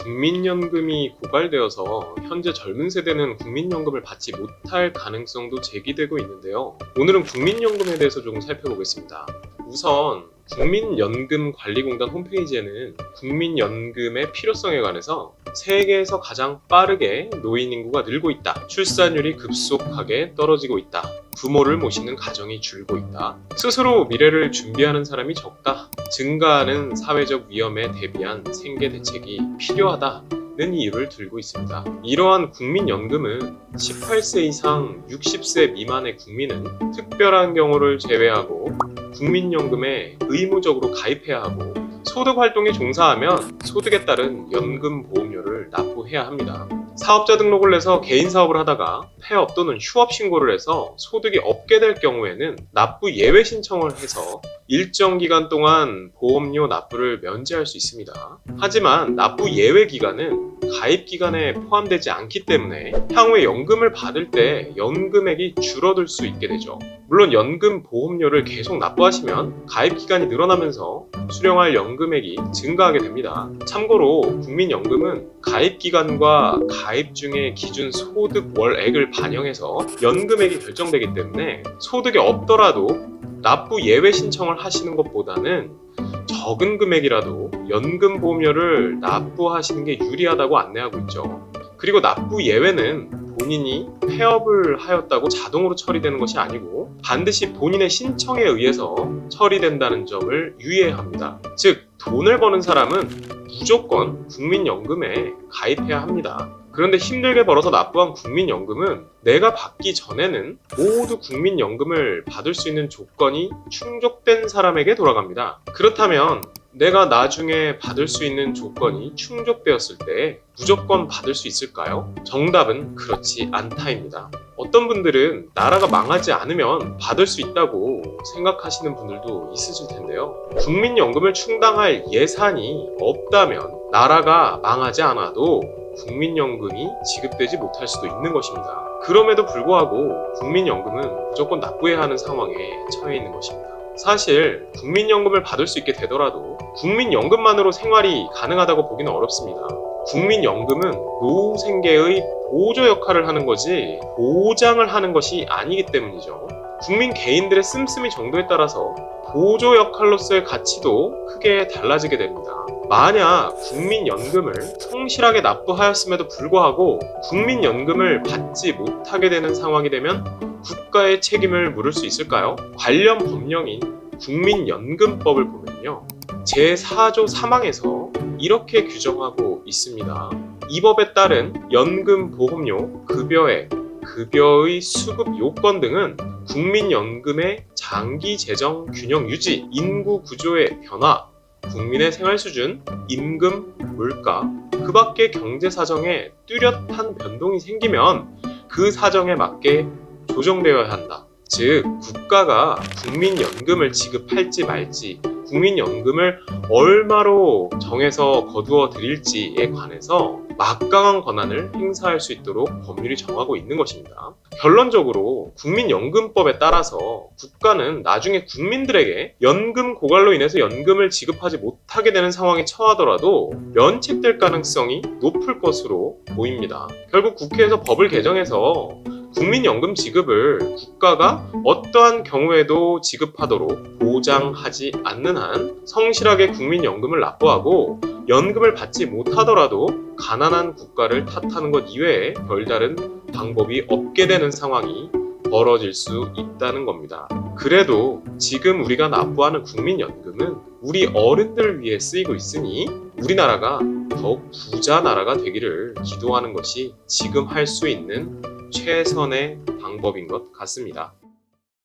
국민연금이 고갈되어서 현재 젊은 세대는 국민연금을 받지 못할 가능성도 제기되고 있는데요. 오늘은 국민연금에 대해서 조금 살펴보겠습니다. 우선 국민연금관리공단 홈페이지에는 국민연금의 필요성에 관해서 세계에서 가장 빠르게 노인 인구가 늘고 있다. 출산율이 급속하게 떨어지고 있다. 부모를 모시는 가정이 줄고 있다. 스스로 미래를 준비하는 사람이 적다. 증가하는 사회적 위험에 대비한 생계 대책이 필요하다는 이유를 들고 있습니다. 이러한 국민연금은 18세 이상 60세 미만의 국민은 특별한 경우를 제외하고 국민연금에 의무적으로 가입해야 하고 소득활동에 종사하면 소득에 따른 연금보험료를 납부해야 합니다. 사업자 등록을 해서 개인 사업을 하다가 폐업 또는 휴업 신고를 해서 소득이 없게 될 경우에는 납부 예외 신청을 해서 일정 기간 동안 보험료 납부를 면제할 수 있습니다. 하지만 납부 예외 기간은 가입 기간에 포함되지 않기 때문에 향후에 연금을 받을 때 연금액이 줄어들 수 있게 되죠. 물론 연금 보험료를 계속 납부하시면 가입 기간이 늘어나면서 수령할 연금액이 증가하게 됩니다. 참고로 국민연금은 가입 기간과 가입 중에 기준 소득 월액을 반영해서 연금액이 결정되기 때문에 소득이 없더라도 납부 예외 신청을 하시는 것보다는 적은 금액이라도 연금 보험료를 납부하시는 게 유리하다고 안내하고 있죠. 그리고 납부 예외는 본인이 폐업을 하였다고 자동으로 처리되는 것이 아니고 반드시 본인의 신청에 의해서 처리된다는 점을 유의해야 합니다. 즉, 돈을 버는 사람은 무조건 국민연금에 가입해야 합니다. 그런데 힘들게 벌어서 납부한 국민연금은 내가 받기 전에는 모두 국민연금을 받을 수 있는 조건이 충족된 사람에게 돌아갑니다. 그렇다면 내가 나중에 받을 수 있는 조건이 충족되었을 때 무조건 받을 수 있을까요? 정답은 그렇지 않다입니다. 어떤 분들은 나라가 망하지 않으면 받을 수 있다고 생각하시는 분들도 있으실 텐데요. 국민연금을 충당할 예산이 없다면 나라가 망하지 않아도 국민연금이 지급되지 못할 수도 있는 것입니다. 그럼에도 불구하고 국민연금은 무조건 납부해야 하는 상황에 처해 있는 것입니다. 사실 국민연금을 받을 수 있게 되더라도 국민연금만으로 생활이 가능하다고 보기는 어렵습니다. 국민연금은 노후 생계의 보조 역할을 하는 거지 보장을 하는 것이 아니기 때문이죠. 국민 개인들의 씀씀이 정도에 따라서 보조 역할로서의 가치도 크게 달라지게 됩니다. 만약 국민연금을 성실하게 납부하였음에도 불구하고 국민연금을 받지 못하게 되는 상황이 되면 국가의 책임을 물을 수 있을까요? 관련 법령인 국민연금법을 보면요, 제4조 3항에서 이렇게 규정하고 있습니다. 이 법에 따른 연금보험료, 급여액, 급여의 수급 요건 등은 국민연금의 장기 재정 균형 유지, 인구 구조의 변화, 국민의 생활 수준, 임금, 물가, 그 밖의 경제 사정에 뚜렷한 변동이 생기면 그 사정에 맞게 조정되어야 한다. 즉, 국가가 국민연금을 지급할지 말지, 국민연금을 얼마로 정해서 거두어 드릴지에 관해서 막강한 권한을 행사할 수 있도록 법률이 정하고 있는 것입니다. 결론적으로 국민연금법에 따라서 국가는 나중에 국민들에게 연금 고갈로 인해서 연금을 지급하지 못하게 되는 상황에 처하더라도 면책될 가능성이 높을 것으로 보입니다. 결국 국회에서 법을 개정해서 국민연금 지급을 국가가 어떠한 경우에도 지급하도록 보장하지 않는 한 성실하게 국민연금을 납부하고 연금을 받지 못하더라도 가난한 국가를 탓하는 것 이외에 별다른 방법이 없게 되는 상황이 벌어질 수 있다는 겁니다. 그래도 지금 우리가 납부하는 국민연금은 우리 어른들을 위해 쓰이고 있으니 우리나라가 더욱 부자 나라가 되기를 기도하는 것이 지금 할 수 있는 최선의 방법인 것 같습니다.